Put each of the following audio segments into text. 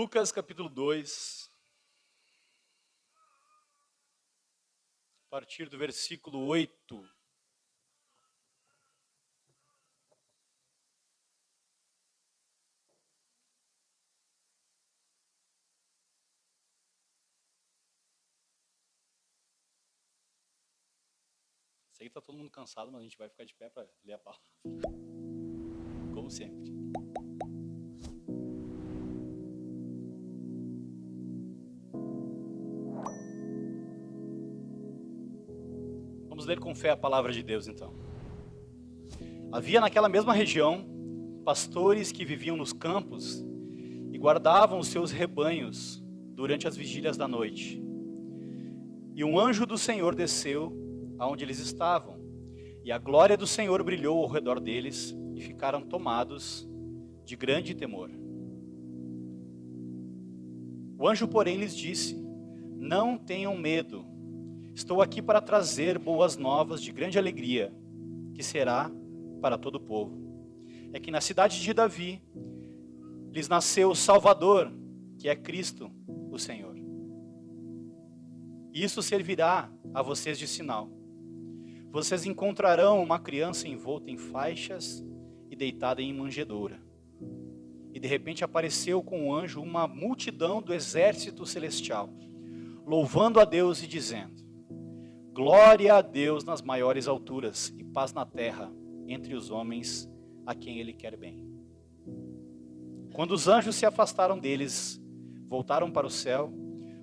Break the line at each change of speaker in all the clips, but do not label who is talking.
Lucas capítulo 2, a partir do versículo 8. Sei que está todo mundo cansado, mas a gente vai ficar de pé para ler a palavra. Como sempre. Vamos ler com fé a palavra de Deus, então. Havia naquela mesma região pastores que viviam nos campos e guardavam os seus rebanhos durante as vigílias da noite. E um anjo do Senhor desceu aonde eles estavam, e a glória do Senhor brilhou ao redor deles, e ficaram tomados de grande temor. O anjo, porém, lhes disse: não tenham medo, estou aqui para trazer boas novas de grande alegria, que será para todo o povo. É que na cidade de Davi lhes nasceu o Salvador, que é Cristo, o Senhor. E isso servirá a vocês de sinal. Vocês encontrarão uma criança envolta em faixas e deitada em manjedoura. E de repente apareceu com o anjo uma multidão do exército celestial, louvando a Deus e dizendo: glória a Deus nas maiores alturas e paz na terra entre os homens a quem Ele quer bem. Quando os anjos se afastaram deles, voltaram para o céu,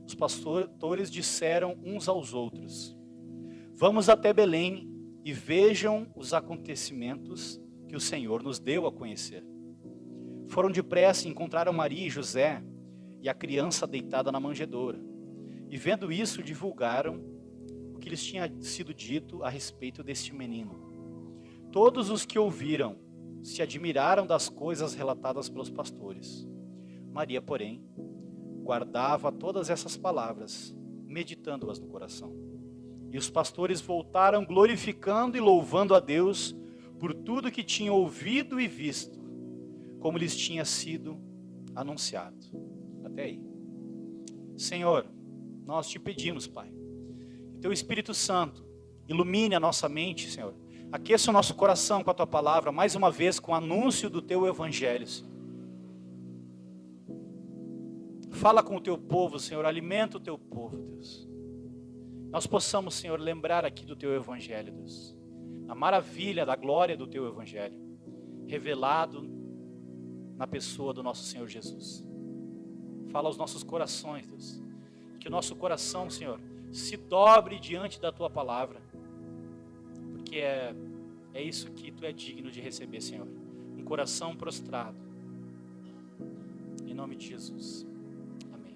os pastores disseram uns aos outros: vamos até Belém e vejam os acontecimentos que o Senhor nos deu a conhecer. Foram depressa e encontraram Maria e José e a criança deitada na manjedoura. E vendo isso, divulgaram o que lhes tinha sido dito a respeito deste menino. Todos os que ouviram se admiraram das coisas relatadas pelos pastores. Maria, porém, guardava todas essas palavras, meditando-as no coração. E os pastores voltaram glorificando e louvando a Deus por tudo que tinham ouvido e visto, como lhes tinha sido anunciado. Até aí. Senhor, nós te pedimos, Pai, que Teu Espírito Santo ilumine a nossa mente, Senhor. Aqueça o nosso coração com a Tua palavra, mais uma vez com o anúncio do Teu Evangelho, Senhor. Fala com o Teu povo, Senhor, alimenta o Teu povo, Deus. Nós possamos, Senhor, lembrar aqui do Teu Evangelho, Deus. A maravilha da glória do Teu Evangelho, revelado na pessoa do nosso Senhor Jesus. Fala aos nossos corações, Deus. Que o nosso coração, Senhor, se dobre diante da Tua palavra. Porque é isso que Tu é digno de receber, Senhor. Um coração prostrado. Em nome de Jesus. Amém.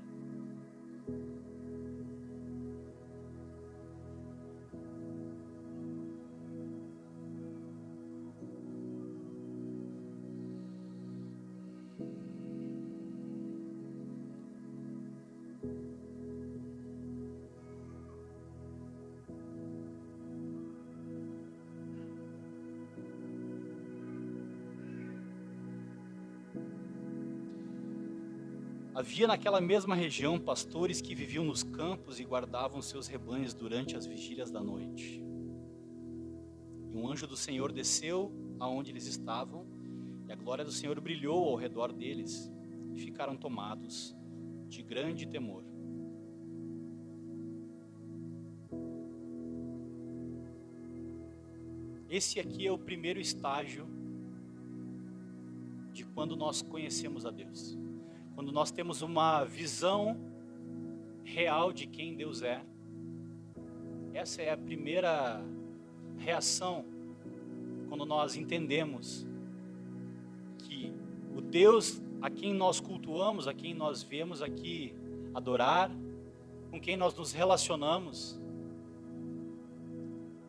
Havia naquela mesma região pastores que viviam nos campos e guardavam seus rebanhos durante as vigílias da noite. E um anjo do Senhor desceu aonde eles estavam, e a glória do Senhor brilhou ao redor deles, e ficaram tomados de grande temor. Esse aqui é o primeiro estágio de quando nós conhecemos a Deus. Quando nós temos uma visão real de quem Deus é. Essa é a primeira reação quando nós entendemos que o Deus a quem nós cultuamos, a quem nós vemos aqui adorar, com quem nós nos relacionamos,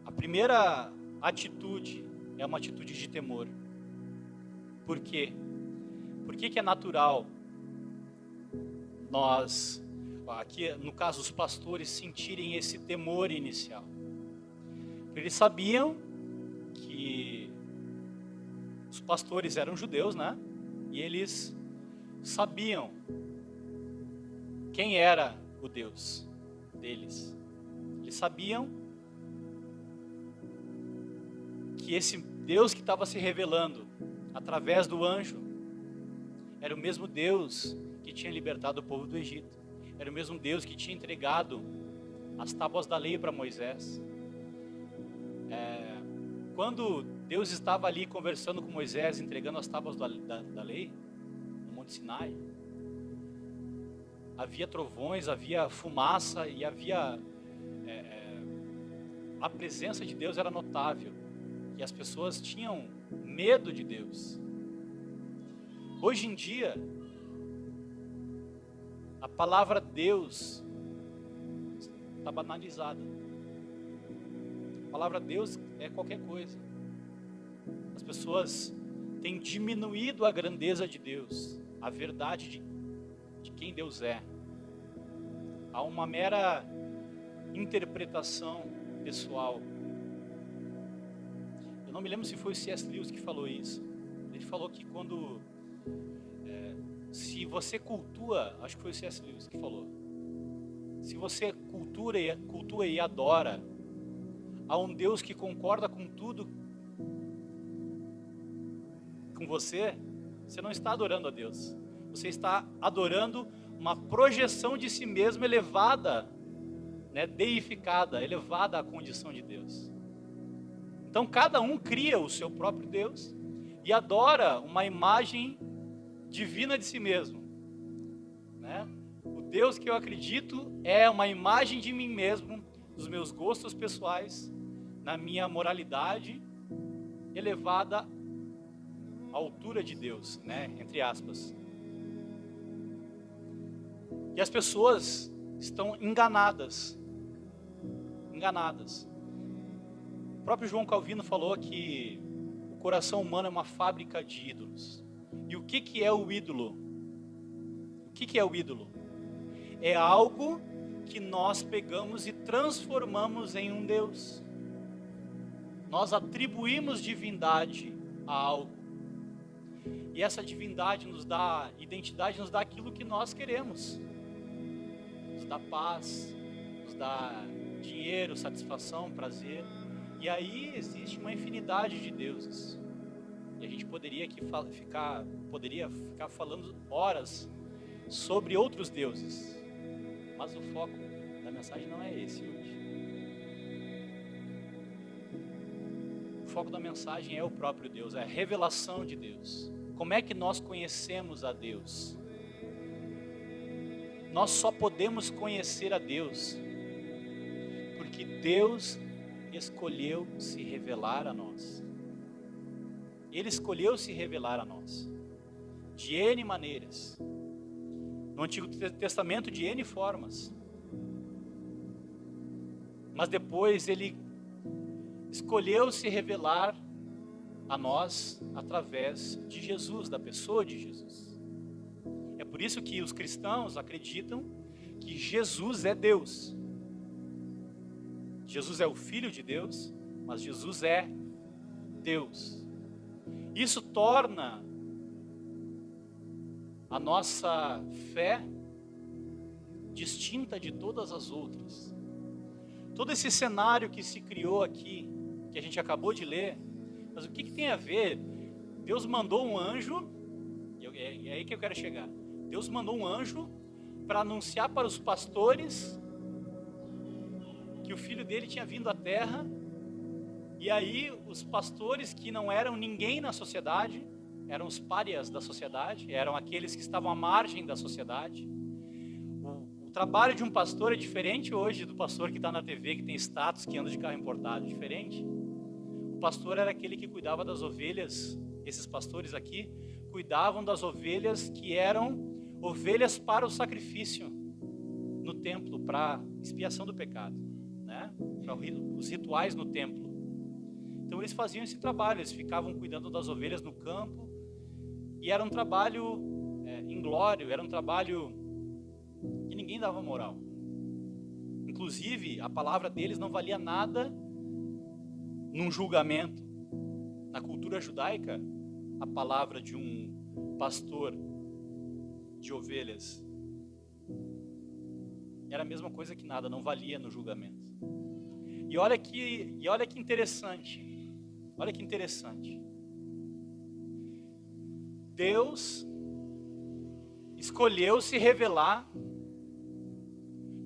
a primeira atitude é uma atitude de temor. Por quê? Por que é natural nós, aqui no caso os pastores, sentirem esse temor inicial? Eles sabiam que os pastores eram judeus, né? E eles sabiam quem era o Deus deles. Eles sabiam que esse Deus que estava se revelando através do anjo era o mesmo Deus que tinha libertado o povo do Egito. Era o mesmo Deus que tinha entregado as tábuas da lei para Moisés. Quando Deus estava ali conversando com Moisés, entregando as tábuas da lei, no Monte Sinai, havia trovões, havia fumaça e havia... a presença de Deus era notável. E as pessoas tinham medo de Deus. Hoje em dia, a palavra Deus está banalizada. A palavra Deus é qualquer coisa. As pessoas têm diminuído a grandeza de Deus, a verdade de quem Deus é. Há uma mera interpretação pessoal. Eu não me lembro se foi o C.S. Lewis que falou isso. Ele falou que quando... se você cultua... Acho que foi o C.S. Lewis que falou. Se você cultua e adora a um Deus que concorda com tudo com você, você não está adorando a Deus. Você está adorando uma projeção de si mesmo elevada, deificada, elevada à condição de Deus. Então cada um cria o seu próprio Deus e adora uma imagem divina de si mesmo. O Deus que eu acredito é uma imagem de mim mesmo, dos meus gostos pessoais, na minha moralidade, elevada à altura de Deus, entre aspas. E as pessoas estão enganadas. O próprio João Calvino falou que o coração humano é uma fábrica de ídolos. E o que é o ídolo? O que é o ídolo? É algo que nós pegamos e transformamos em um Deus. Nós atribuímos divindade a algo. E essa divindade nos dá identidade, nos dá aquilo que nós queremos. Nos dá paz, nos dá dinheiro, satisfação, prazer. E aí existe uma infinidade de deuses. E a gente poderia ficar falando horas sobre outros deuses. Mas o foco da mensagem não é esse hoje. O foco da mensagem é o próprio Deus, é a revelação de Deus. Como é que nós conhecemos a Deus? Nós só podemos conhecer a Deus porque Deus escolheu se revelar a nós. Ele escolheu se revelar a nós de N maneiras. No Antigo Testamento, de N formas. Mas depois Ele escolheu se revelar a nós através de Jesus, da pessoa de Jesus. É por isso que os cristãos acreditam que Jesus é Deus. Jesus é o Filho de Deus, mas Jesus é Deus. Isso torna a nossa fé distinta de todas as outras. Todo esse cenário que se criou aqui, que a gente acabou de ler, mas o que tem a ver? Deus mandou um anjo, é aí que eu quero chegar. Deus mandou um anjo para anunciar para os pastores que o filho dele tinha vindo à terra. E aí os pastores, que não eram ninguém na sociedade, eram os párias da sociedade, eram aqueles que estavam à margem da sociedade. O trabalho de um pastor é diferente hoje do pastor que está na TV, que tem status, que anda de carro importado, diferente. O pastor era aquele que cuidava das ovelhas. Esses pastores aqui cuidavam das ovelhas que eram ovelhas para o sacrifício no templo, para expiação do pecado, para os rituais no templo. Então eles faziam esse trabalho, eles ficavam cuidando das ovelhas no campo, e era um trabalho inglório, era um trabalho que ninguém dava moral. Inclusive, a palavra deles não valia nada num julgamento. Na cultura judaica, a palavra de um pastor de ovelhas era a mesma coisa que nada, não valia no julgamento. E olha que interessante. Olha que interessante. Deus escolheu se revelar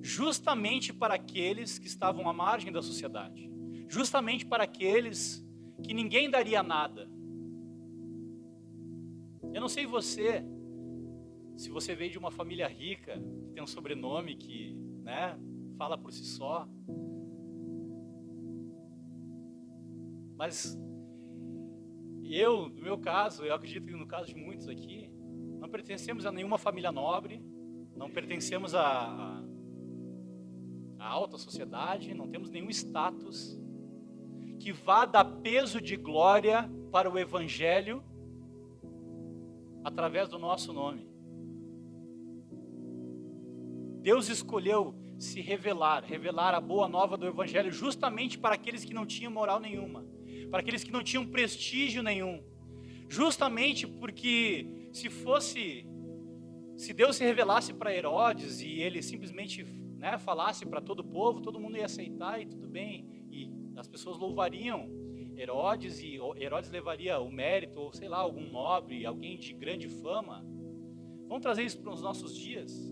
justamente para aqueles que estavam à margem da sociedade, justamente para aqueles que ninguém daria nada. Eu não sei você, se você veio de uma família rica, que tem um sobrenome que, né, fala por si só, mas no meu caso, eu acredito que no caso de muitos aqui, não pertencemos a nenhuma família nobre, não pertencemos a alta sociedade, não temos nenhum status que vá dar peso de glória para o Evangelho através do nosso nome. Deus escolheu se revelar a boa nova do Evangelho justamente para aqueles que não tinham moral nenhuma, para aqueles que não tinham prestígio nenhum, justamente porque se Deus se revelasse para Herodes e ele simplesmente, né, falasse para todo o povo, todo mundo ia aceitar e tudo bem, e as pessoas louvariam Herodes e Herodes levaria o mérito, ou sei lá, algum nobre, alguém de grande fama. Vamos trazer isso para os nossos dias.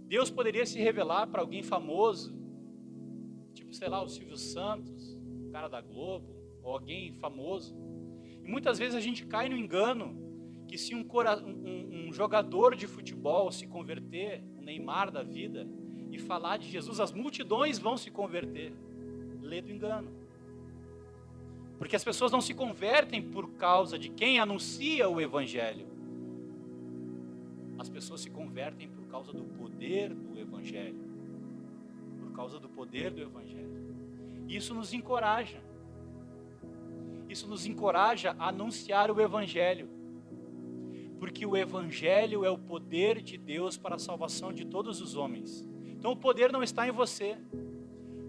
Deus poderia se revelar para alguém famoso, tipo, sei lá, o Silvio Santos, o cara da Globo, ou alguém famoso. E muitas vezes a gente cai no engano que se um jogador de futebol se converter, o Neymar da vida, e falar de Jesus, as multidões vão se converter. Lê do engano. Porque as pessoas não se convertem por causa de quem anuncia o Evangelho. As pessoas se convertem por causa do poder do Evangelho. Por causa do poder do Evangelho. Isso nos encoraja. Isso nos encoraja a anunciar o Evangelho. Porque o Evangelho é o poder de Deus para a salvação de todos os homens. Então o poder não está em você.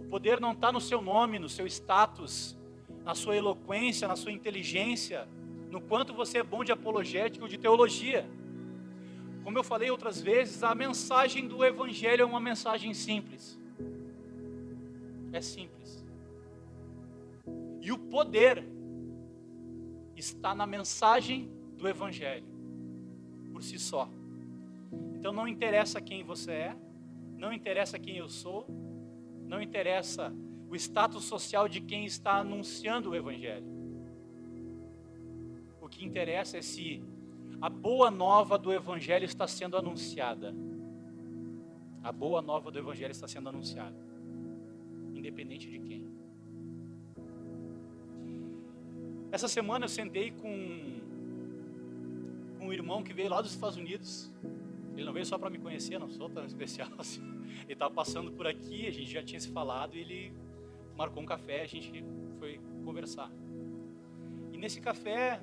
O poder não está no seu nome, no seu status, na sua eloquência, na sua inteligência, no quanto você é bom de apologética ou de teologia. Como eu falei outras vezes, a mensagem do Evangelho é uma mensagem simples. É simples. E o poder está na mensagem do Evangelho, por si só. Então não interessa quem você é, não interessa quem eu sou, não interessa o status social de quem está anunciando o Evangelho. O que interessa é se a boa nova do Evangelho está sendo anunciada. A boa nova do Evangelho está sendo anunciada, independente de quem. Essa semana eu sentei com um irmão que veio lá dos Estados Unidos. Ele não veio só para me conhecer, não sou tão especial assim. Ele estava passando por aqui, a gente já tinha se falado, e ele marcou um café, a gente foi conversar. E nesse café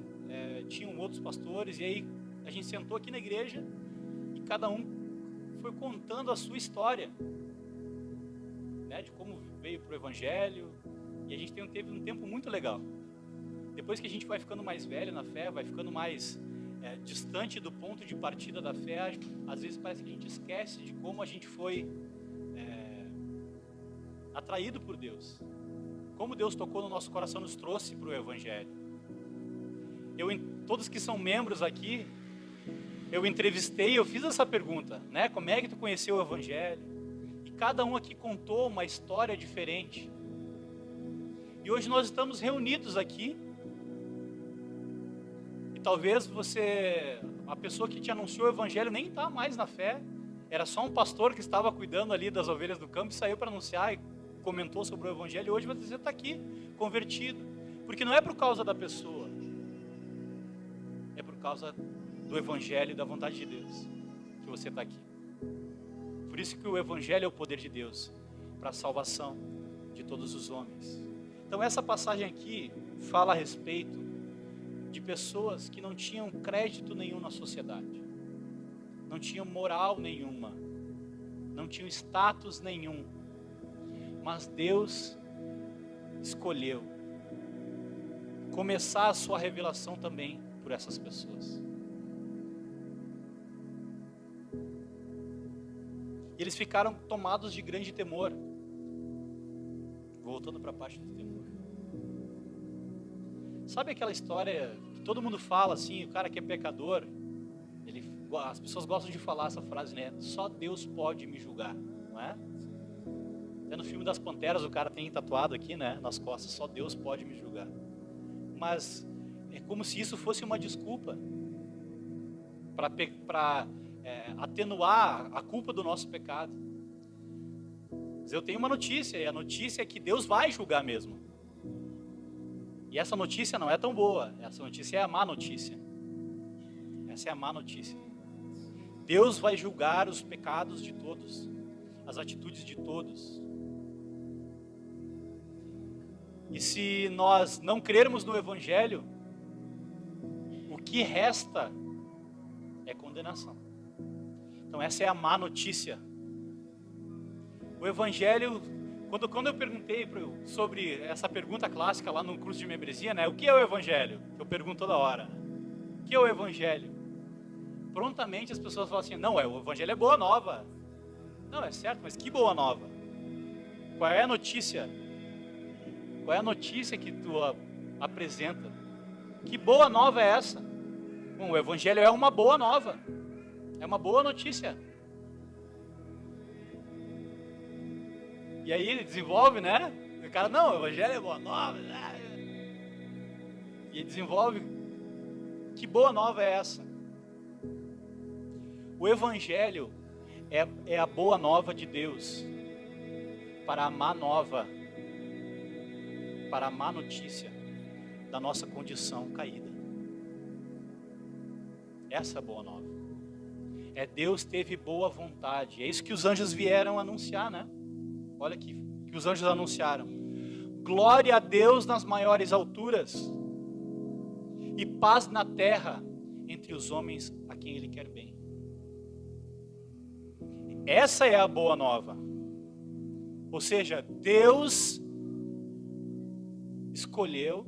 tinham outros pastores, e aí a gente sentou aqui na igreja e cada um foi contando a sua história, né, de como veio para o Evangelho, e a gente teve um tempo muito legal. Depois que a gente vai ficando mais velho na fé, vai ficando mais distante do ponto de partida da fé, às vezes parece que a gente esquece de como a gente foi atraído por Deus, como Deus tocou no nosso coração, nos trouxe para o Evangelho. Todos que são membros aqui, eu entrevistei, eu fiz essa pergunta, né? Como é que tu conheceu o Evangelho? E cada um aqui contou uma história diferente. E hoje nós estamos reunidos aqui. E talvez a pessoa que te anunciou o Evangelho nem está mais na fé. Era só um pastor que estava cuidando ali das ovelhas do campo e saiu para anunciar e comentou sobre o Evangelho. E hoje você está aqui, convertido. Porque não é por causa da pessoa. É por causa do Evangelho e da vontade de Deus que você está aqui. Por isso que o Evangelho é o poder de Deus para a salvação de todos os homens. Então essa passagem aqui fala a respeito de pessoas que não tinham crédito nenhum na sociedade, não tinham moral nenhuma, não tinham status nenhum, mas Deus escolheu começar a sua revelação também por essas pessoas. E eles ficaram tomados de grande temor. Voltando para a parte do temor. Sabe aquela história que todo mundo fala assim, o cara que é pecador, as pessoas gostam de falar essa frase, né? Só Deus pode me julgar, não é? Até no filme das Panteras o cara tem tatuado aqui, né? Nas costas, só Deus pode me julgar. Mas é como se isso fosse uma desculpa para atenuar a culpa do nosso pecado. Mas eu tenho uma notícia, e a notícia é que Deus vai julgar mesmo. E essa notícia não é tão boa, essa notícia é a má notícia. Essa é a má notícia. Deus vai julgar os pecados de todos, as atitudes de todos. E se nós não crermos no Evangelho, o que resta é condenação. Então essa é a má notícia. O Evangelho, quando eu perguntei sobre essa pergunta clássica lá no curso de membresia, né? O que é o Evangelho? Eu pergunto toda hora. O que é o Evangelho? Prontamente as pessoas falam assim, não, o Evangelho é boa nova. Não, é certo, mas que boa nova? Qual é a notícia? Qual é a notícia que tu apresenta? Que boa nova é essa? Bom, o Evangelho é uma boa nova. É uma boa notícia. E aí ele desenvolve, né? O cara, não, o Evangelho é boa nova. E ele desenvolve. Que boa nova é essa? O Evangelho é a boa nova de Deus para a má nova, para a má notícia da nossa condição caída. Essa é a boa nova. Deus teve boa vontade. É isso que os anjos vieram anunciar, né? Olha aqui, que os anjos anunciaram. Glória a Deus nas maiores alturas e paz na terra entre os homens a quem Ele quer bem. Essa é a boa nova. Ou seja, Deus escolheu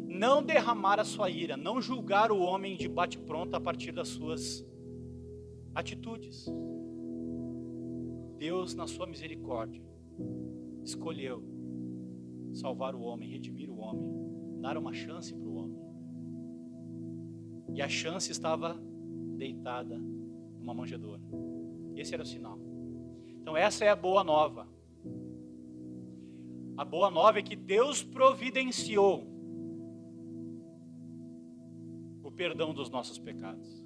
não derramar a sua ira, não julgar o homem de bate-pronto a partir das suas atitudes. Deus, na sua misericórdia, escolheu salvar o homem, redimir o homem, dar uma chance para o homem. E a chance estava deitada numa manjedoura. Esse era o sinal. Então essa é a boa nova. A boa nova é que Deus providenciou o perdão dos nossos pecados.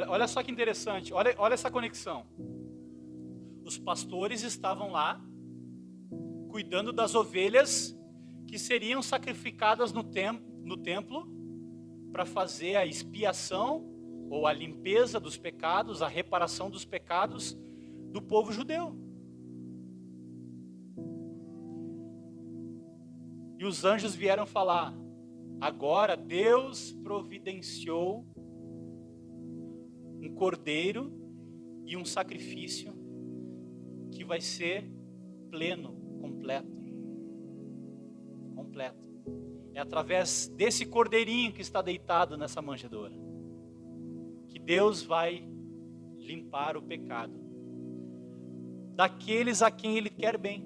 Olha só que interessante, olha essa conexão. Os pastores estavam lá, cuidando das ovelhas que seriam sacrificadas no templo, para fazer a expiação, ou a limpeza dos pecados, a reparação dos pecados do povo judeu. E os anjos vieram falar, agora Deus providenciou um cordeiro e um sacrifício que vai ser pleno, completo. Completo. É através desse cordeirinho que está deitado nessa manjedoura que Deus vai limpar o pecado daqueles a quem Ele quer bem.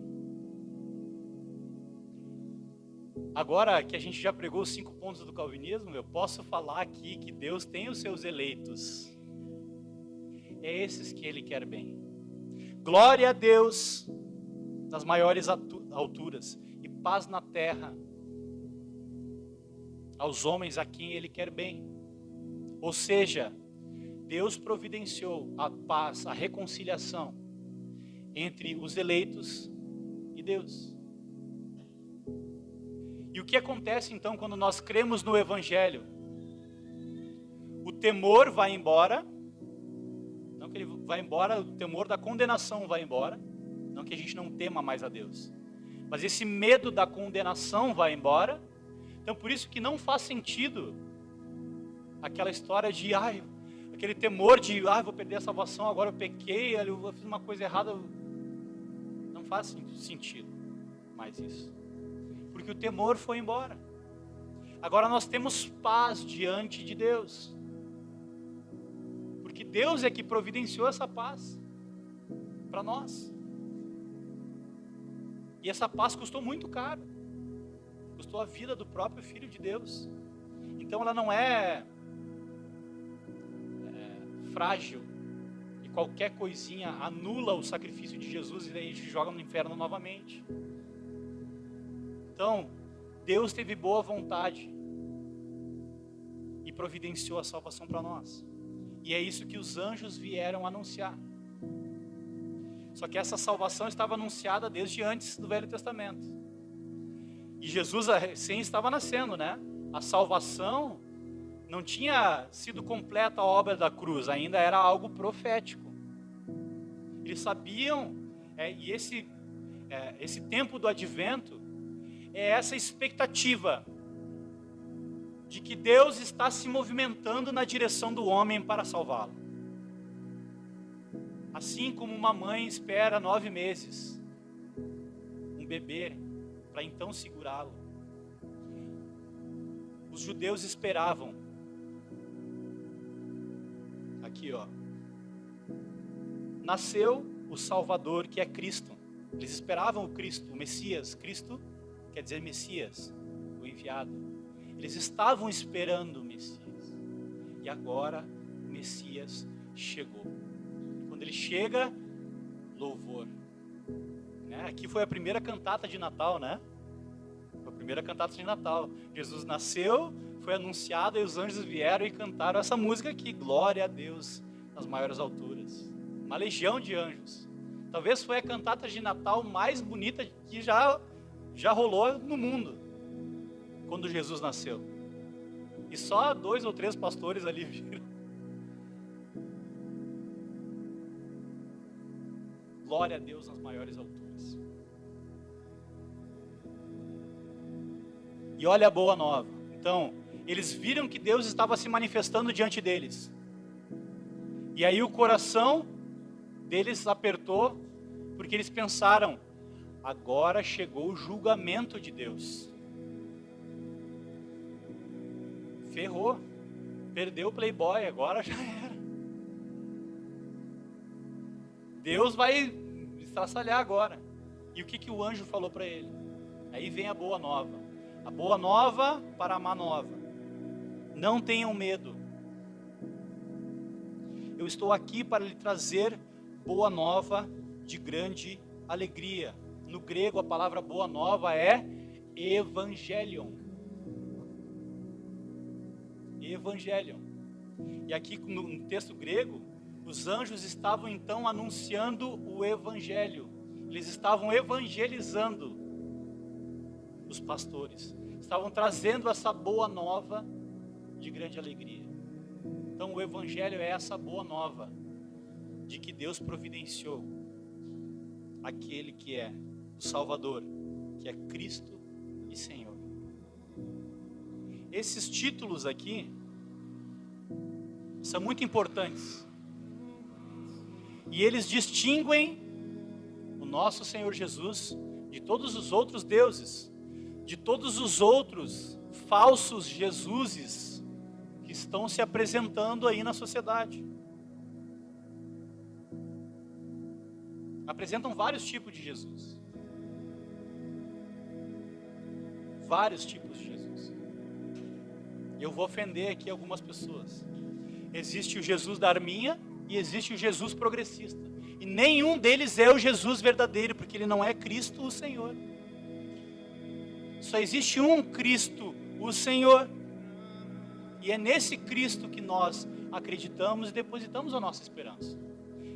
Agora que a gente já pregou os 5 pontos do calvinismo, eu posso falar aqui que Deus tem os seus eleitos. É esses que Ele quer bem. Glória a Deus nas maiores alturas e paz na terra aos homens a quem Ele quer bem. Ou seja, Deus providenciou a paz, a reconciliação entre os eleitos e Deus. E o que acontece então quando nós cremos no Evangelho? O temor vai embora, não que ele vai embora, o temor da condenação vai embora, não que a gente não tema mais a Deus, mas esse medo da condenação vai embora. Então por isso que não faz sentido aquela história de aquele temor de vou perder a salvação, agora eu pequei, eu fiz uma coisa errada. Não faz sentido mais isso, porque o temor foi embora. Agora nós temos paz diante de Deus, porque Deus é que providenciou essa paz para nós. E essa paz custou muito caro. Custou a vida do próprio Filho de Deus. Então ela não é frágil. E qualquer coisinha anula o sacrifício de Jesus e daí a gente joga no inferno novamente. Então, Deus teve boa vontade e providenciou a salvação para nós. E é isso que os anjos vieram anunciar. Só que essa salvação estava anunciada desde antes do Velho Testamento. E Jesus recém estava nascendo, né? A salvação não tinha sido completa a obra da cruz, ainda era algo profético. Eles sabiam, e esse tempo do advento é essa expectativa de que Deus está se movimentando na direção do homem para salvá-lo. Assim como uma mãe espera 9 meses um bebê para então segurá-lo, os judeus esperavam. Aqui, ó. Nasceu o Salvador, que é Cristo. Eles esperavam o Cristo, o Messias. Cristo quer dizer Messias, o enviado. Eles estavam esperando o Messias. E agora o Messias chegou. E quando ele chega, louvor. Né? Aqui foi a primeira cantata de Natal, né? Foi a primeira cantata de Natal. Jesus nasceu, foi anunciado e os anjos vieram e cantaram essa música aqui. Glória a Deus nas maiores alturas. Uma legião de anjos. Talvez foi a cantata de Natal mais bonita que já rolou no mundo, quando Jesus nasceu. E só 2 ou 3 pastores ali viram. Glória a Deus nas maiores alturas. E olha a boa nova. Então, eles viram que Deus estava se manifestando diante deles. E aí o coração deles apertou, porque eles pensaram: agora chegou o julgamento de Deus. Ferrou. Perdeu o Playboy, agora já era. Deus vai estraçalhar agora. E o que o anjo falou para ele? Aí vem a boa nova. A boa nova para a má nova. Não tenham medo. Eu estou aqui para lhe trazer boa nova de grande alegria. No grego a palavra boa nova é evangelion. Evangelion. E aqui no texto grego, os anjos estavam então anunciando o evangelho. Eles estavam evangelizando os pastores. Estavam trazendo essa boa nova de grande alegria. Então o evangelho é essa boa nova de que Deus providenciou aquele que é o Salvador, que é Cristo e Senhor. Esses títulos aqui são muito importantes. E eles distinguem o nosso Senhor Jesus de todos os outros deuses, de todos os outros falsos Jesuses que estão se apresentando aí na sociedade. Apresentam vários tipos de Jesus. Vários tipos de Jesus. E eu vou ofender aqui algumas pessoas. Existe o Jesus da arminha e existe o Jesus progressista. E nenhum deles é o Jesus verdadeiro, porque ele não é Cristo o Senhor. Só existe um Cristo, o Senhor. E é nesse Cristo que nós acreditamos e depositamos a nossa esperança.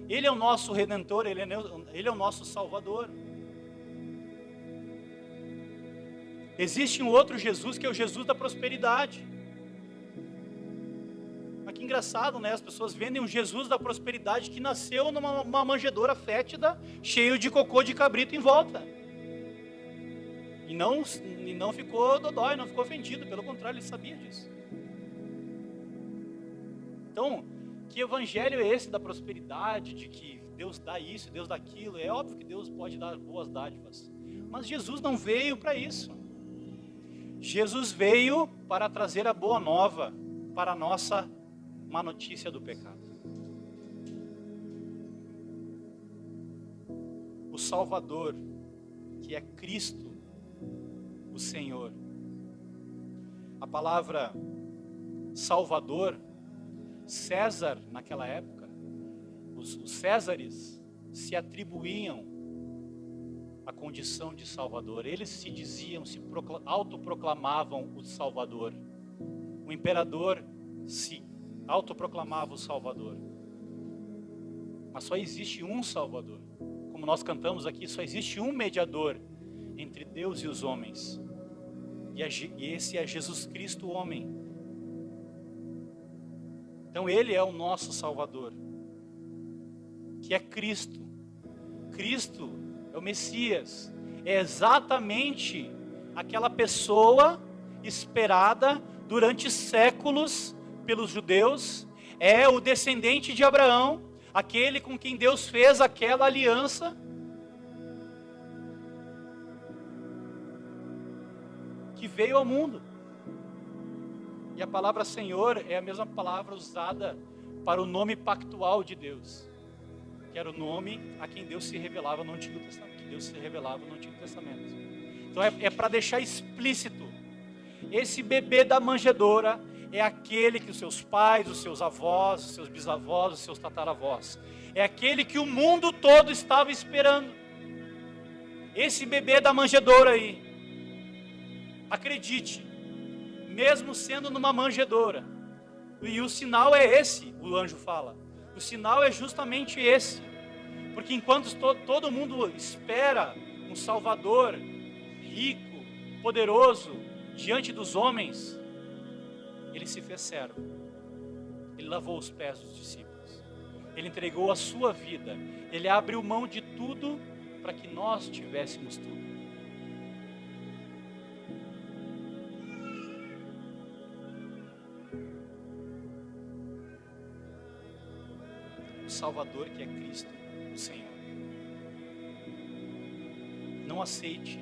Ele é o nosso Redentor, Ele é o nosso Salvador. Existe um outro Jesus que é o Jesus da prosperidade. Mas que engraçado, né? As pessoas vendem um Jesus da prosperidade que nasceu numa manjedoura fétida, cheio de cocô de cabrito em volta. E não ficou dodói, não ficou ofendido, pelo contrário, ele sabia disso. Então, que evangelho é esse da prosperidade, de que Deus dá isso, Deus dá aquilo? É óbvio que Deus pode dar boas dádivas, mas Jesus não veio para isso. Jesus veio para trazer a boa nova para a nossa má notícia do pecado. o Salvador, que é Cristo, o Senhor. A palavra Salvador, César, naquela época, os Césares se atribuíam a condição de Salvador. Eles se diziam, se autoproclamavam o Salvador. O imperador se autoproclamava o Salvador. Mas só existe um Salvador. Como nós cantamos aqui, só existe um mediador entre Deus e os homens. E esse é Jesus Cristo, o homem. Então Ele é o nosso Salvador, que é Cristo. Cristo é o Messias, é exatamente aquela pessoa esperada durante séculos pelos judeus, é o descendente de Abraão, aquele com quem Deus fez aquela aliança, que veio ao mundo. E a palavra Senhor é a mesma palavra usada para o nome pactual de Deus, que era o nome a quem Deus se revelava no Antigo Testamento, Então é para deixar explícito, esse bebê da manjedoura é aquele que os seus pais, os seus avós, os seus bisavós, os seus tataravós, é aquele que o mundo todo estava esperando. Esse bebê da manjedoura aí, acredite, mesmo sendo numa manjedoura, e o sinal é esse, o anjo fala, o sinal é justamente esse, porque enquanto todo mundo espera um Salvador rico, poderoso, diante dos homens, Ele se fez servo, Ele lavou os pés dos discípulos, Ele entregou a sua vida, Ele abriu mão de tudo para que nós tivéssemos tudo. O Salvador, que é Cristo, o Senhor. Não aceite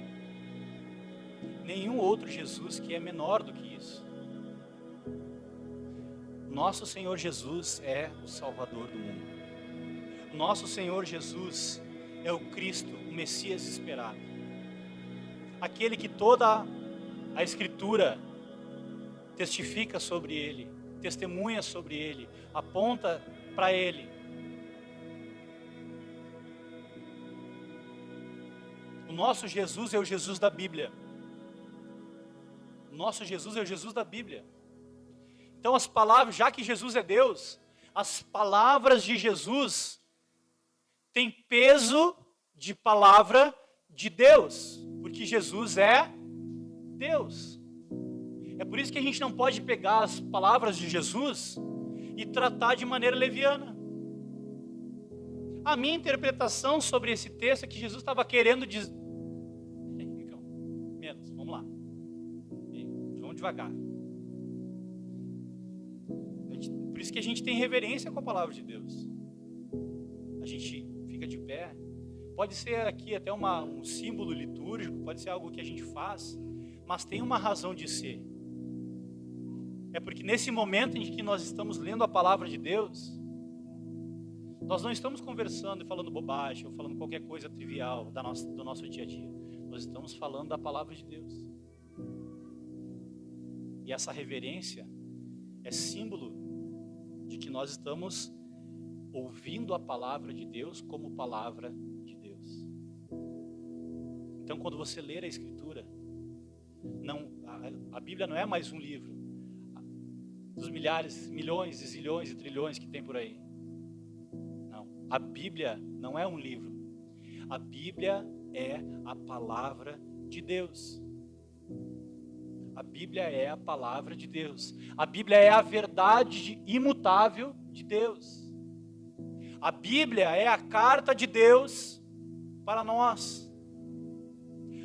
nenhum outro Jesus que é menor do que isso. Nosso Senhor Jesus é o Salvador do mundo. Nosso Senhor Jesus é o Cristo, o Messias esperado. Aquele que toda a Escritura testifica sobre Ele, testemunha sobre Ele, aponta para Ele. O nosso Jesus é o Jesus da Bíblia. O nosso Jesus é o Jesus da Bíblia. Então as palavras, já que Jesus é Deus, as palavras de Jesus têm peso de palavra de Deus, porque Jesus é Deus. É por isso que a gente não pode pegar as palavras de Jesus e tratar de maneira leviana. A minha interpretação sobre esse texto é que Jesus estava querendo dizer... Menos, vamos lá. Vamos devagar. Por isso que a gente tem reverência com a palavra de Deus. A gente fica de pé. Pode ser aqui até um símbolo litúrgico, pode ser algo que a gente faz, mas tem uma razão de ser. É porque nesse momento em que nós estamos lendo a palavra de Deus, nós não estamos conversando e falando bobagem, ou falando qualquer coisa trivial do nosso dia a dia. Nós estamos falando da palavra de Deus. E essa reverência é símbolo de que nós estamos ouvindo a palavra de Deus como palavra de Deus. Então, quando você ler a Escritura, a Bíblia não é mais um livro dos milhares, milhões e zilhões e trilhões que tem por aí. Não, a Bíblia não é um livro. A Bíblia é a palavra de Deus. A Bíblia é a palavra de Deus. A Bíblia é a verdade imutável de Deus. A Bíblia é a carta de Deus para nós.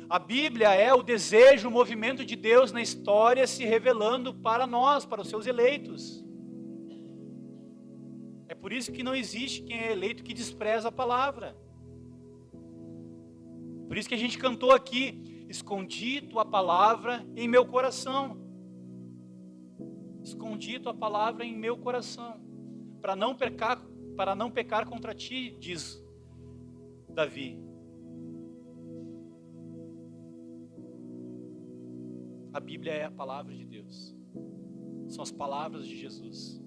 A Bíblia é o desejo, o movimento de Deus na história se revelando para nós, para os seus eleitos. É por isso que não existe quem é eleito que despreza a palavra. Por isso que a gente cantou aqui, escondi tua palavra em meu coração. Escondi tua palavra em meu coração, para não pecar contra ti, diz Davi. A Bíblia é a palavra de Deus. São as palavras de Jesus.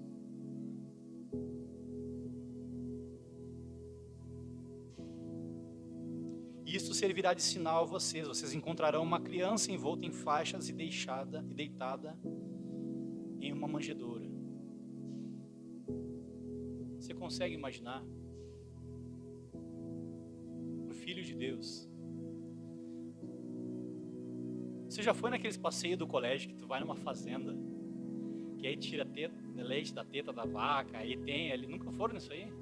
E isso servirá de sinal a vocês. Vocês encontrarão uma criança envolta em faixas e deitada em uma manjedoura. Você consegue imaginar o Filho de Deus? Você já foi naqueles passeios do colégio que tu vai numa fazenda, que aí tira leite da teta da vaca, aí tem ali, nunca foram nisso aí?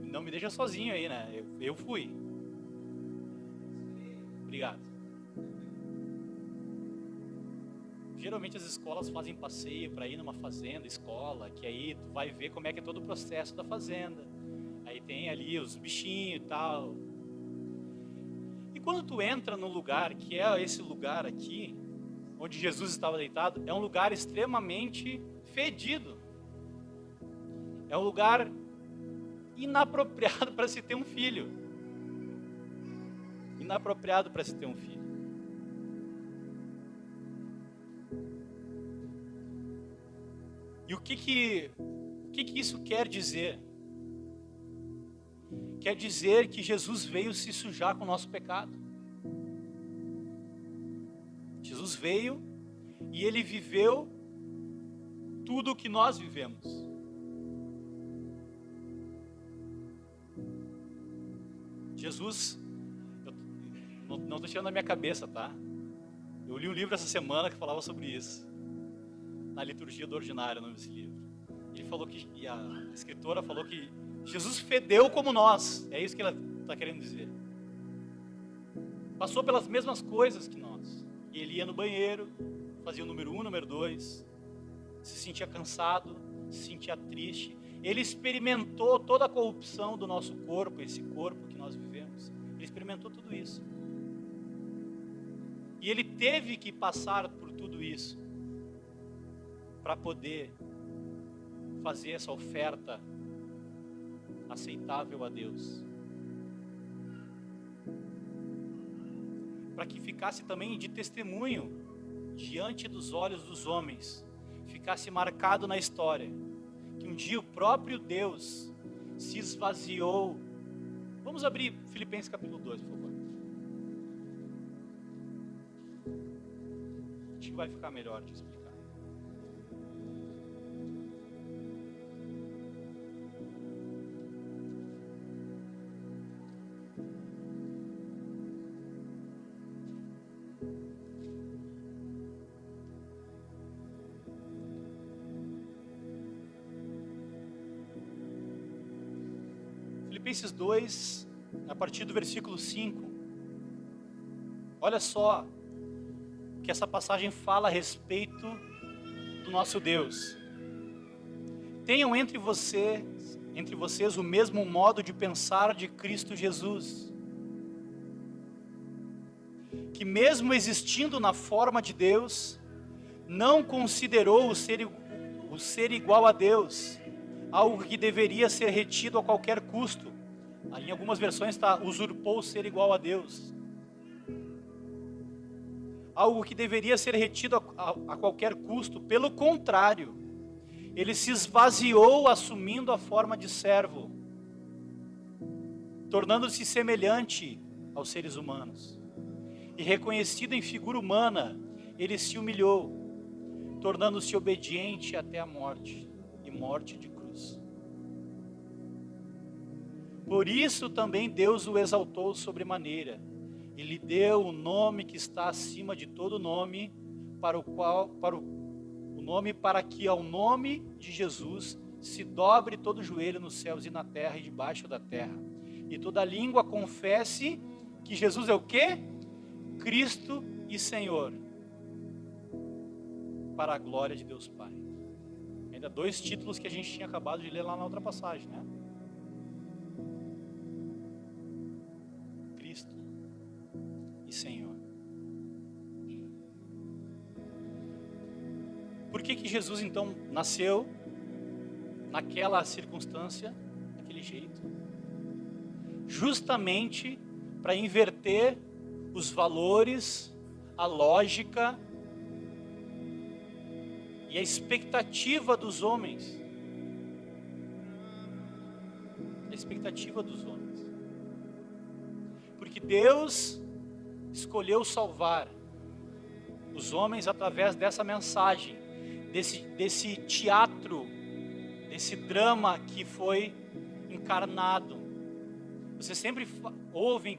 Não me deixa sozinho aí, né? Eu fui. Obrigado. Geralmente as escolas fazem passeio para ir numa fazenda, escola, que aí tu vai ver como é que é todo o processo da fazenda. Aí tem ali os bichinhos e tal. E quando tu entra num lugar, que é esse lugar aqui, onde Jesus estava deitado, é um lugar extremamente fedido. É um lugar inapropriado para se ter um filho. Inapropriado para se ter um filho. E o que isso quer dizer? Quer dizer que Jesus veio se sujar com o nosso pecado. Jesus veio e Ele viveu tudo o que nós vivemos. Jesus, eu não estou tirando da minha cabeça, tá? Eu li um livro essa semana que falava sobre isso. Na liturgia do ordinário, o nome desse livro. Ele falou e a escritora falou que Jesus fedeu como nós. É isso que ela está querendo dizer. Passou pelas mesmas coisas que nós. E ele ia no banheiro, fazia o número 1, número 2, se sentia cansado, se sentia triste. Ele experimentou toda a corrupção do nosso corpo, esse corpo que nós vivemos. Ele experimentou tudo isso. E ele teve que passar por tudo isso para poder fazer essa oferta aceitável a Deus. Para que ficasse também de testemunho diante dos olhos dos homens, ficasse marcado na história, que um dia o próprio Deus se esvaziou. Vamos abrir Filipenses capítulo 2, por favor. Acho que vai ficar melhor de explicar. Filipenses 2, a partir do versículo 5, olha só o que essa passagem fala a respeito do nosso Deus. Tenham entre vocês o mesmo modo de pensar de Cristo Jesus, que mesmo existindo na forma de Deus, não considerou o ser igual a Deus algo que deveria ser retido a qualquer custo. Aí em algumas versões está, usurpou o ser igual a Deus. Algo que deveria ser retido a qualquer custo. Pelo contrário, ele se esvaziou assumindo a forma de servo, tornando-se semelhante aos seres humanos. E reconhecido em figura humana, ele se humilhou, tornando-se obediente até a morte, e morte de cruz. Por isso também Deus o exaltou sobremaneira, e lhe deu o nome que está acima de todo nome, para que ao nome de Jesus se dobre todo o joelho nos céus e na terra e debaixo da terra, e toda língua confesse que Jesus é o quê? Cristo e Senhor, para a glória de Deus Pai. Ainda 2 títulos que a gente tinha acabado de ler lá na outra passagem, né? Cristo e Senhor. Por que Jesus então nasceu naquela circunstância, daquele jeito? Justamente para inverter os valores, a lógica e a expectativa dos homens. A expectativa dos homens. Porque Deus escolheu salvar os homens através dessa mensagem, desse teatro, desse drama que foi encarnado. Vocês sempre ouvem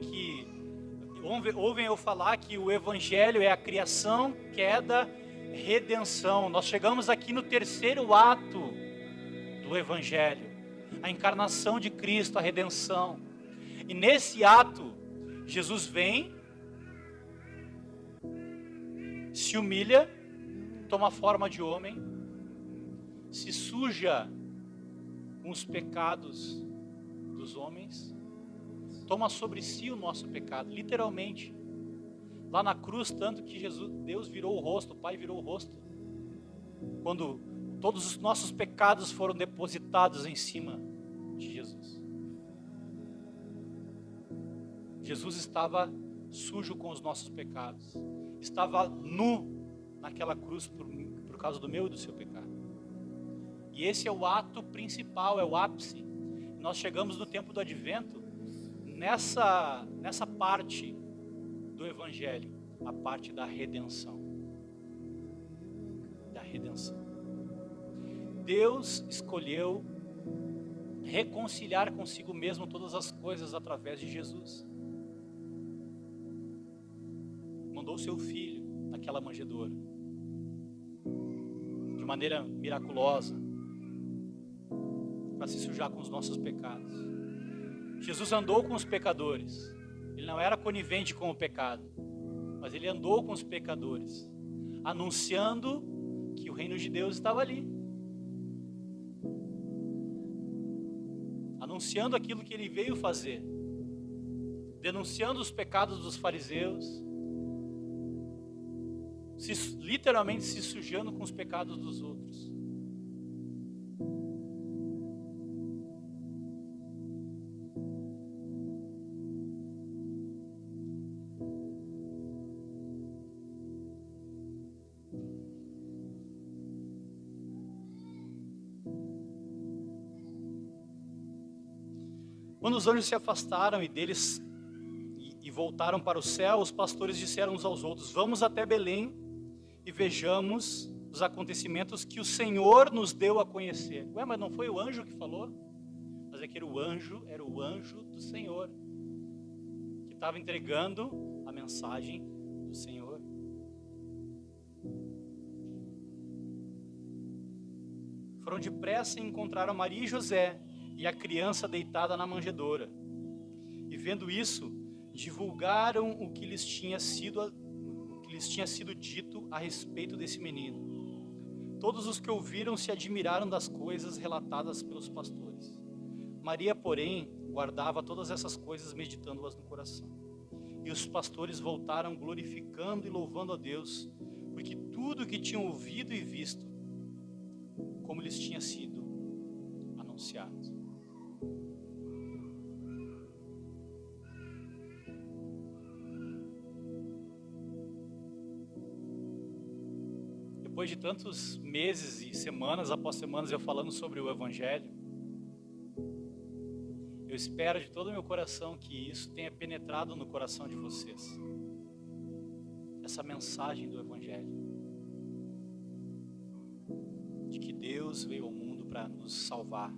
eu falar que o Evangelho é a criação, queda, redenção. Nós chegamos aqui no terceiro ato do Evangelho, a encarnação de Cristo, a redenção. E nesse ato, Jesus vem, se humilha, toma forma de homem, se suja com os pecados dos homens, toma sobre si o nosso pecado, literalmente. Lá na cruz, tanto que Deus virou o rosto, o Pai virou o rosto, quando todos os nossos pecados foram depositados em cima de Jesus. Jesus estava sujo com os nossos pecados, estava nu naquela cruz por causa do meu e do seu pecado. E esse é o ato principal, é o ápice. Nós chegamos no tempo do advento, nessa parte do Evangelho, a parte da redenção. Da redenção. Deus escolheu reconciliar consigo mesmo todas as coisas através de Jesus. Mandou seu filho naquela manjedoura, de maneira miraculosa, para se sujar com os nossos pecados. Jesus andou com os pecadores. Ele não era conivente com o pecado, mas ele andou com os pecadores, anunciando que o reino de Deus estava ali, anunciando aquilo que ele veio fazer, denunciando os pecados dos fariseus, literalmente se sujando com os pecados dos outros. Quando os anjos se afastaram deles e voltaram para o céu, os pastores disseram uns aos outros: vamos até Belém e vejamos os acontecimentos que o Senhor nos deu a conhecer. Ué, mas não foi o anjo que falou? Mas é que era o anjo do Senhor, que estava entregando a mensagem do Senhor. Foram depressa e encontraram Maria e José e a criança deitada na manjedoura. E vendo isso, divulgaram o que lhes tinha sido dito a respeito desse menino. Todos os que ouviram se admiraram das coisas relatadas pelos pastores. Maria, porém, guardava todas essas coisas, meditando-as no coração. E os pastores voltaram glorificando e louvando a Deus, porque tudo o que tinham ouvido e visto, como lhes tinha sido anunciado. Depois de tantos meses e semanas após semanas eu falando sobre o Evangelho, eu espero de todo o meu coração que isso tenha penetrado no coração de vocês. Essa mensagem do Evangelho. De que Deus veio ao mundo para nos salvar.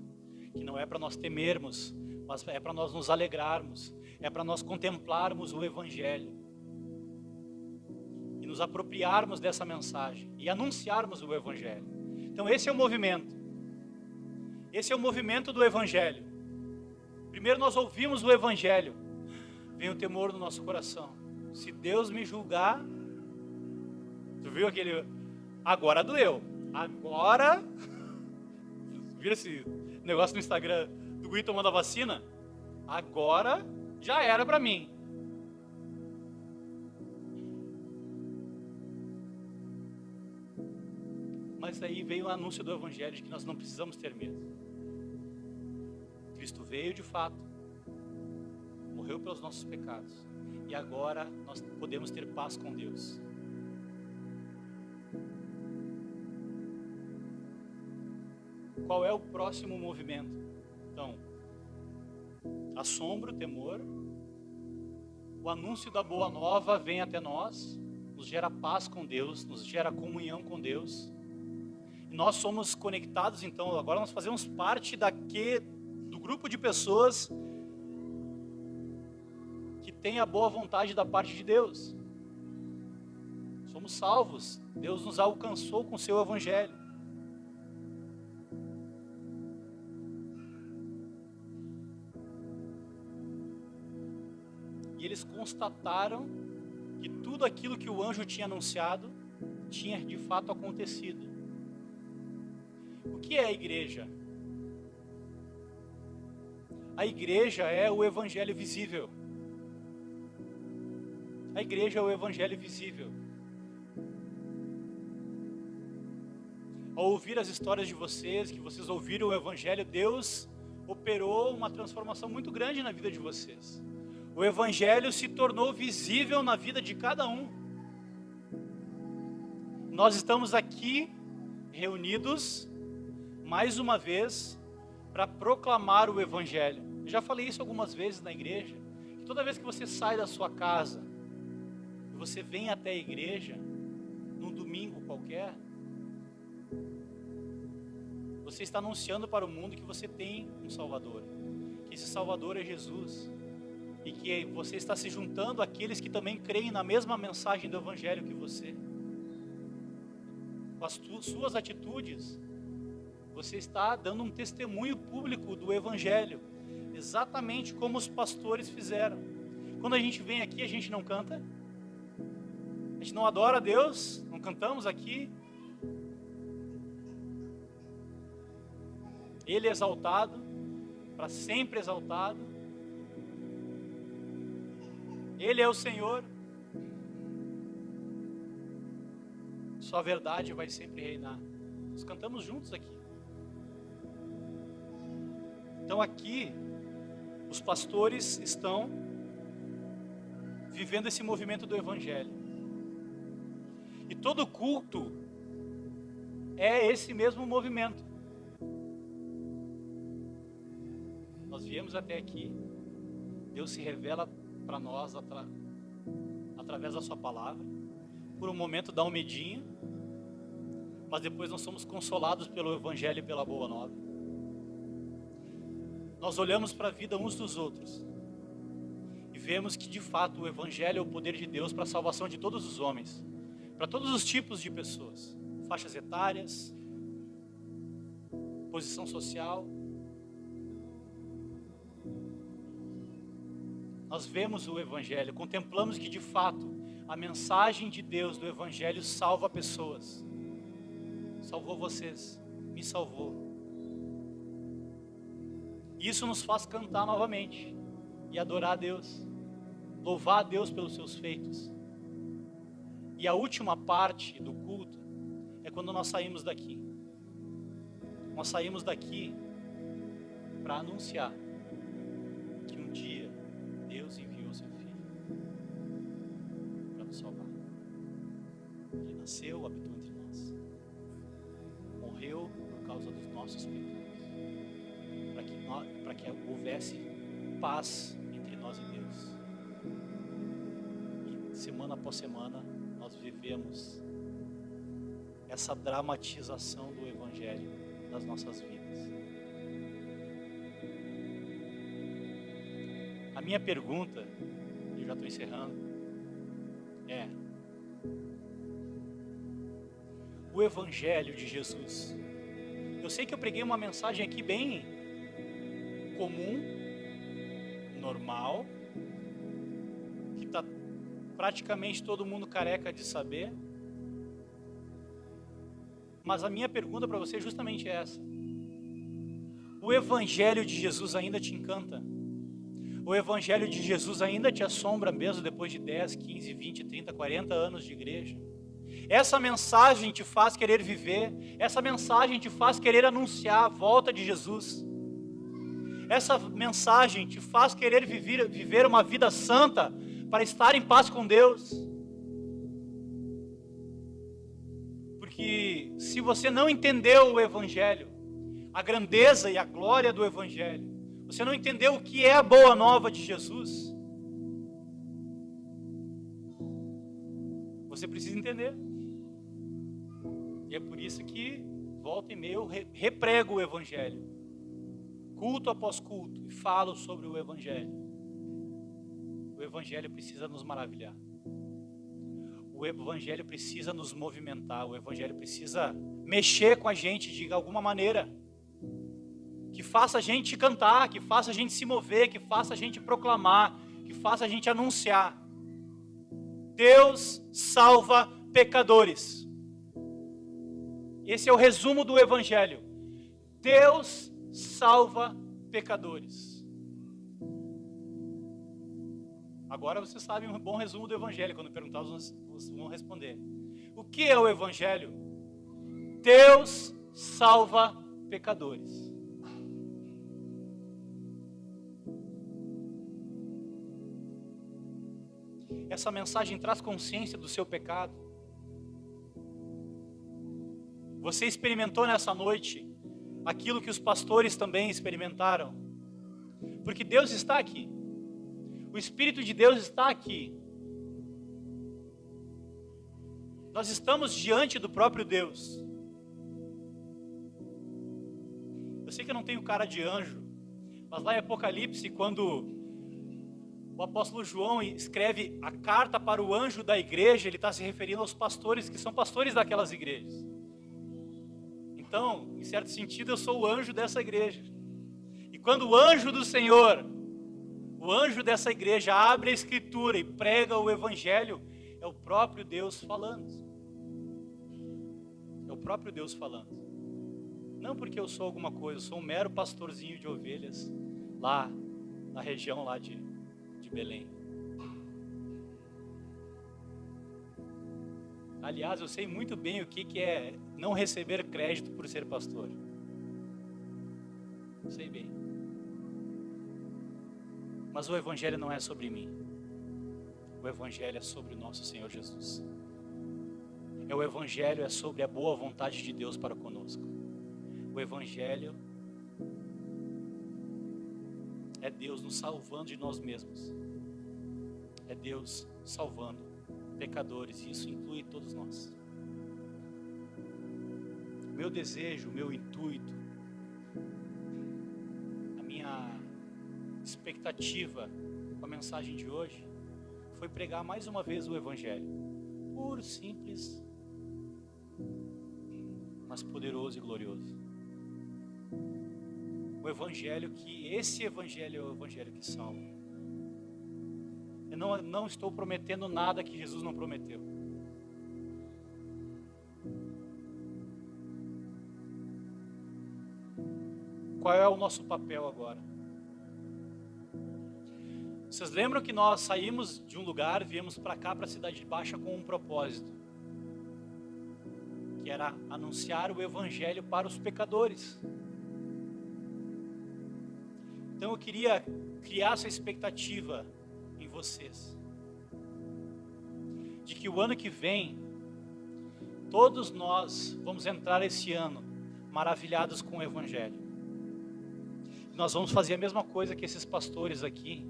Que não é para nós temermos, mas é para nós nos alegrarmos. É para nós contemplarmos o Evangelho. Nos apropriarmos dessa mensagem e anunciarmos o Evangelho. Então esse é o movimento. Esse é o movimento do Evangelho. Primeiro nós ouvimos o Evangelho, vem o temor no nosso coração. Se Deus me julgar, tu viu aquele, agora doeu, agora, viram esse negócio no Instagram do guri tomando a vacina? Agora já era para mim. Mas aí veio o anúncio do Evangelho de que nós não precisamos ter medo. Cristo veio de fato, morreu pelos nossos pecados, e agora nós podemos ter paz com Deus. Qual é o próximo movimento? Então, assombro, temor, o anúncio da boa nova vem até nós, nos gera paz com Deus, nos gera comunhão com Deus, e nós somos conectados. Então agora nós fazemos parte do grupo de pessoas que tem a boa vontade da parte de Deus. Somos salvos, Deus nos alcançou com o seu evangelho. E eles constataram que tudo aquilo que o anjo tinha anunciado tinha de fato acontecido. O que é a igreja? A igreja é o evangelho visível. A igreja é o evangelho visível. Ao ouvir as histórias de vocês, que vocês ouviram o evangelho, Deus operou uma transformação muito grande na vida de vocês. O evangelho se tornou visível na vida de cada um. Nós estamos aqui reunidos mais uma vez para proclamar o evangelho. Eu já falei isso algumas vezes na igreja, que toda vez que você sai da sua casa e você vem até a igreja num domingo qualquer, você está anunciando para o mundo que você tem um Salvador, que esse Salvador é Jesus, e que você está se juntando àqueles que também creem na mesma mensagem do evangelho que você. Com as suas atitudes, você está dando um testemunho público do evangelho, exatamente como os pastores fizeram. Quando a gente vem aqui, a gente não canta, a gente não adora a Deus, não cantamos aqui. Ele é exaltado, para sempre exaltado. Ele é o Senhor. Sua verdade vai sempre reinar. Nós cantamos juntos aqui. Então aqui, os pastores estão vivendo esse movimento do evangelho. E todo culto é esse mesmo movimento. Nós viemos até aqui, Deus se revela para nós através da sua palavra. Por um momento dá um medinho, mas depois nós somos consolados pelo evangelho e pela boa nova. Nós olhamos para a vida uns dos outros e vemos que de fato o evangelho é o poder de Deus para a salvação de todos os homens, para todos os tipos de pessoas, faixas etárias, posição social. Nós vemos o evangelho, contemplamos que de fato a mensagem de Deus do evangelho salva pessoas. Salvou vocês, me salvou. Isso nos faz cantar novamente e adorar a Deus, louvar a Deus pelos seus feitos. E a última parte do culto é quando nós saímos daqui. Nós saímos daqui para anunciar que um dia Deus enviou seu Filho para nos salvar. Ele nasceu, habitou entre nós, morreu por causa dos nossos pecados, para que houvesse paz entre nós e Deus. E semana após semana nós vivemos essa dramatização do evangelho nas nossas vidas. A minha pergunta, eu já estou encerrando, é: o evangelho de Jesus. Eu sei que eu preguei uma mensagem aqui bem comum, normal, que está praticamente todo mundo careca de saber. Mas a minha pergunta para você é justamente essa: o evangelho de Jesus ainda te encanta? O evangelho de Jesus ainda te assombra mesmo depois de 10, 15, 20, 30, 40 anos de igreja? Essa mensagem te faz querer viver, essa mensagem te faz querer anunciar a volta de Jesus. Essa mensagem te faz querer viver uma vida santa para estar em paz com Deus? Porque se você não entendeu o Evangelho, a grandeza e a glória do Evangelho, você não entendeu o que é a boa nova de Jesus, você precisa entender. E é por isso que, volta e meia, eu reprego o Evangelho, culto após culto, e falo sobre o Evangelho. O Evangelho precisa nos maravilhar. O Evangelho precisa nos movimentar. O Evangelho precisa mexer com a gente de alguma maneira, que faça a gente cantar, que faça a gente se mover, que faça a gente proclamar, que faça a gente anunciar. Deus salva pecadores. Esse é o resumo do Evangelho. Deus salva pecadores. Agora você sabe um bom resumo do Evangelho. Quando perguntar, vocês vão responder. O que é o Evangelho? Deus salva pecadores. Essa mensagem traz consciência do seu pecado. Você experimentou nessa noite aquilo que os pastores também experimentaram? Porque Deus está aqui. O Espírito de Deus está aqui. Nós estamos diante do próprio Deus. Eu sei que eu não tenho cara de anjo, mas lá em Apocalipse, quando o apóstolo João escreve a carta para o anjo da igreja, ele está se referindo aos pastores que são pastores daquelas igrejas. Então, em certo sentido, eu sou o anjo dessa igreja. E quando o anjo do Senhor, o anjo dessa igreja, abre a escritura e prega o Evangelho, é o próprio Deus falando. É o próprio Deus falando. Não porque eu sou alguma coisa, eu sou um mero pastorzinho de ovelhas lá na região lá de Belém. Aliás, eu sei muito bem o que é não receber crédito por ser pastor. Eu sei bem. Mas o Evangelho não é sobre mim. O Evangelho é sobre o nosso Senhor Jesus. O Evangelho é sobre a boa vontade de Deus para conosco. O Evangelho é Deus nos salvando de nós mesmos. É Deus salvando pecadores, e isso inclui todos nós. O meu desejo, o meu intuito, a minha expectativa com a mensagem de hoje foi pregar mais uma vez o Evangelho. Puro, simples, mas poderoso e glorioso. O Evangelho que, esse Evangelho é o Evangelho que salva. Eu não estou prometendo nada que Jesus não prometeu. Qual é o nosso papel agora? Vocês lembram que nós saímos de um lugar, viemos para cá, para a Cidade Baixa, com um propósito, que era anunciar o Evangelho para os pecadores. Então eu queria criar essa expectativa em vocês, de que o ano que vem, todos nós vamos entrar esse ano maravilhados com o Evangelho. Nós vamos fazer a mesma coisa que esses pastores aqui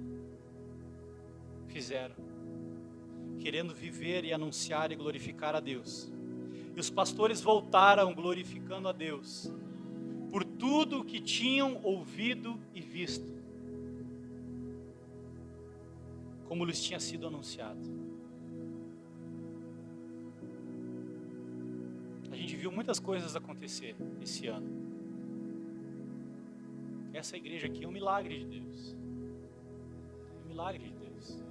fizeram, querendo viver e anunciar e glorificar a Deus. E os pastores voltaram glorificando a Deus por tudo que tinham ouvido e visto, como lhes tinha sido anunciado. A gente viu muitas coisas acontecer esse ano. Essa igreja aqui é um milagre de Deus. É um milagre de Deus.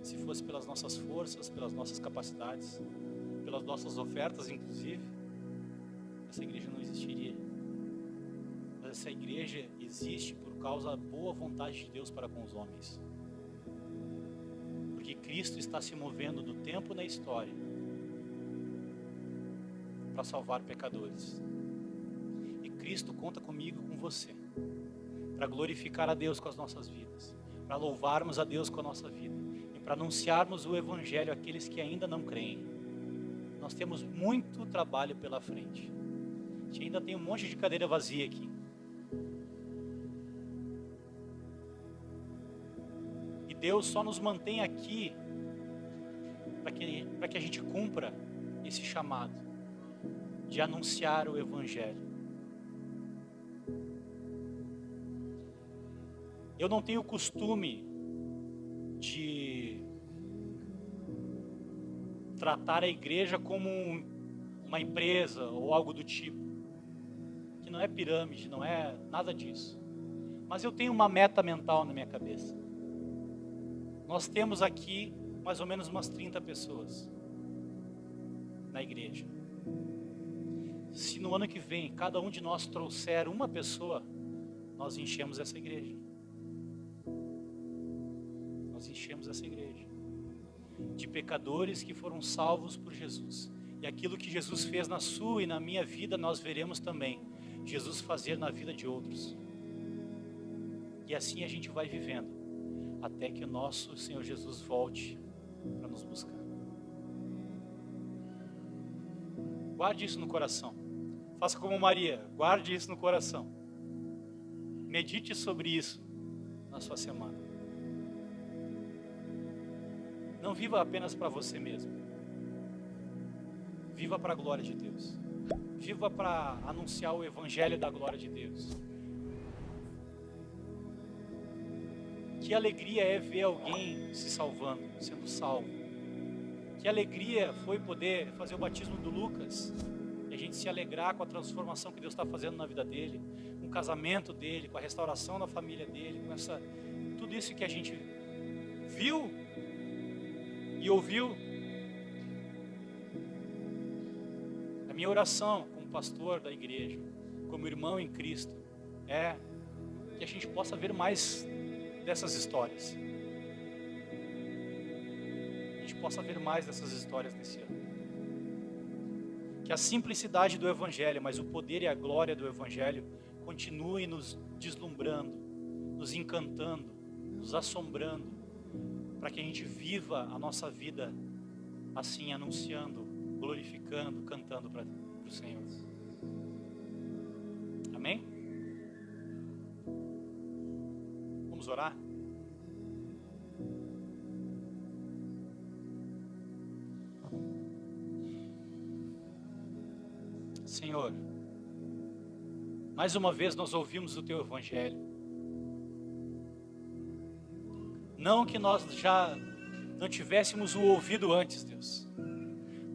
Se fosse pelas nossas forças, pelas nossas capacidades, pelas nossas ofertas, inclusive, essa igreja não existiria. Mas essa igreja existe por causa da boa vontade de Deus para com os homens. Porque Cristo está se movendo no tempo e na história para salvar pecadores. E Cristo conta comigo e com você para glorificar a Deus com as nossas vidas, para louvarmos a Deus com a nossa vida e para anunciarmos o Evangelho àqueles que ainda não creem. Nós temos muito trabalho pela frente. A gente ainda tem um monte de cadeira vazia aqui. E Deus só nos mantém aqui para que a gente cumpra esse chamado de anunciar o Evangelho. Eu não tenho costume de tratar a igreja como uma empresa ou algo do tipo, que não é pirâmide, não é nada disso. Mas eu tenho uma meta mental na minha cabeça. Nós temos aqui mais ou menos umas 30 pessoas na igreja. Se no ano que vem cada um de nós trouxer uma pessoa, nós enchemos essa igreja. Nós enchemos essa igreja de pecadores que foram salvos por Jesus. E aquilo que Jesus fez na sua e na minha vida, nós veremos também Jesus fazer na vida de outros. E assim a gente vai vivendo, até que o nosso Senhor Jesus volte para nos buscar. Guarde isso no coração. Faça como Maria, guarde isso no coração. Medite sobre isso na sua semana. Não viva apenas para você mesmo. Viva para a glória de Deus. Viva para anunciar o Evangelho da glória de Deus. Que alegria é ver alguém se salvando, sendo salvo. Que alegria foi poder fazer o batismo do Lucas e a gente se alegrar com a transformação que Deus está fazendo na vida dele, com o casamento dele, com a restauração da família dele, com tudo isso que a gente viu e ouviu. A minha oração como pastor da igreja, como irmão em Cristo, é que a gente possa ver mais dessas histórias. A gente possa ver mais dessas histórias nesse ano. Que a simplicidade do Evangelho, mas o poder e a glória do Evangelho continue nos deslumbrando, nos encantando, nos assombrando, para que a gente viva a nossa vida assim, anunciando, glorificando, cantando para o Senhor. Amém? Vamos orar? Senhor, mais uma vez nós ouvimos o Teu Evangelho. Não que nós já não tivéssemos o ouvido antes, Deus.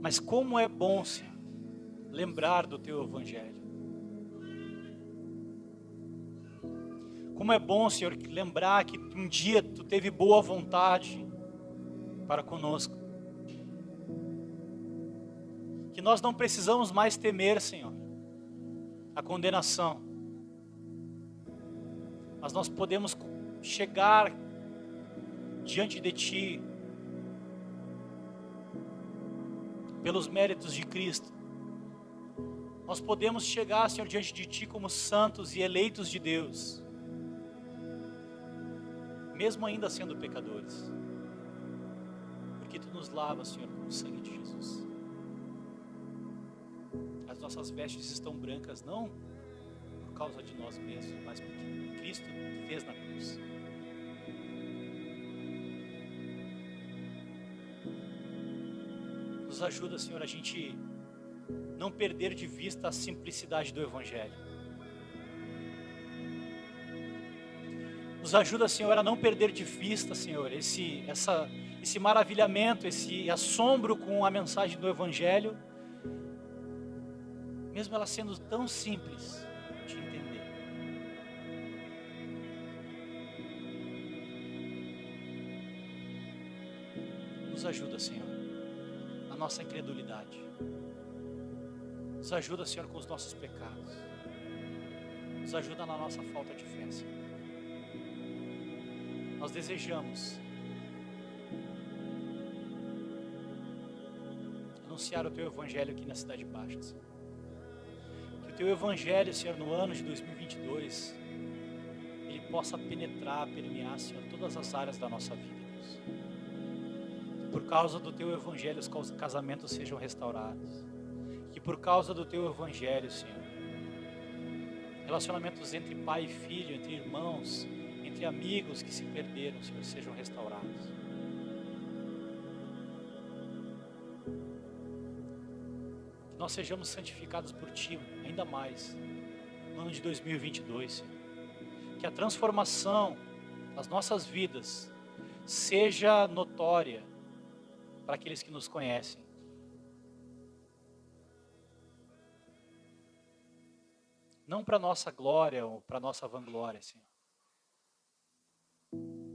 Mas como é bom, Senhor, lembrar do Teu Evangelho. Como é bom, Senhor, lembrar que um dia Tu teve boa vontade para conosco. Que nós não precisamos mais temer, Senhor, a condenação. Mas nós podemos chegar diante de Ti, pelos méritos de Cristo. Nós podemos chegar, Senhor, diante de Ti como santos e eleitos de Deus, mesmo ainda sendo pecadores, porque Tu nos lavas, Senhor, com o sangue de Jesus. As nossas vestes estão brancas, não por causa de nós mesmos, mas porque Cristo fez na cruz. Nos ajuda, Senhor, a gente não perder de vista a simplicidade do Evangelho. Nos ajuda, Senhor, a não perder de vista, Senhor, esse maravilhamento, esse assombro com a mensagem do Evangelho, mesmo ela sendo tão simples de entender. Nos ajuda, Senhor, na nossa incredulidade. Nos ajuda, Senhor, com os nossos pecados. Nos ajuda na nossa falta de fé, Senhor. Nós desejamos anunciar o Teu Evangelho aqui na Cidade Baixa, Senhor. Que o Teu Evangelho, Senhor, no ano de 2022, ele possa penetrar, permear, Senhor, todas as áreas da nossa vida, Deus. Que por causa do Teu Evangelho os casamentos sejam restaurados. Que por causa do Teu Evangelho, Senhor, relacionamentos entre pai e filho, entre irmãos, entre amigos que se perderam, Senhor, sejam restaurados. Que nós sejamos santificados por Ti ainda mais no ano de 2022, Senhor. Que a transformação das nossas vidas seja notória para aqueles que nos conhecem. Não para nossa glória ou para nossa vanglória, Senhor,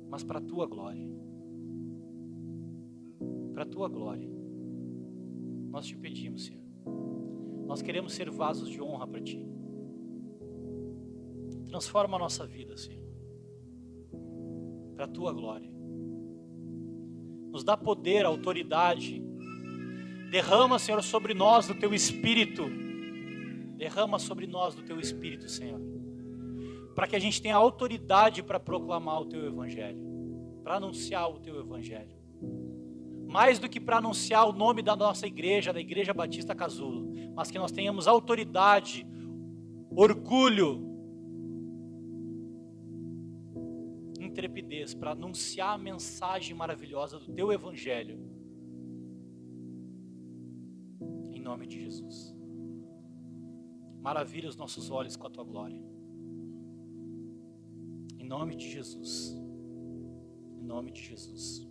mas para a Tua glória. Para a Tua glória. Nós te pedimos, Senhor. Nós queremos ser vasos de honra para Ti. Transforma a nossa vida, Senhor, para a Tua glória. Nos dá poder, autoridade. Derrama, Senhor, sobre nós do Teu Espírito. Derrama sobre nós do Teu Espírito, Senhor. Para que a gente tenha autoridade para proclamar o Teu Evangelho. Para anunciar o Teu Evangelho. Mais do que para anunciar o nome da nossa igreja, da Igreja Batista Casulo. Mas que nós tenhamos autoridade, orgulho, intrepidez para anunciar a mensagem maravilhosa do Teu Evangelho. Em nome de Jesus. Maravilha os nossos olhos com a Tua glória. Em nome de Jesus. Em nome de Jesus.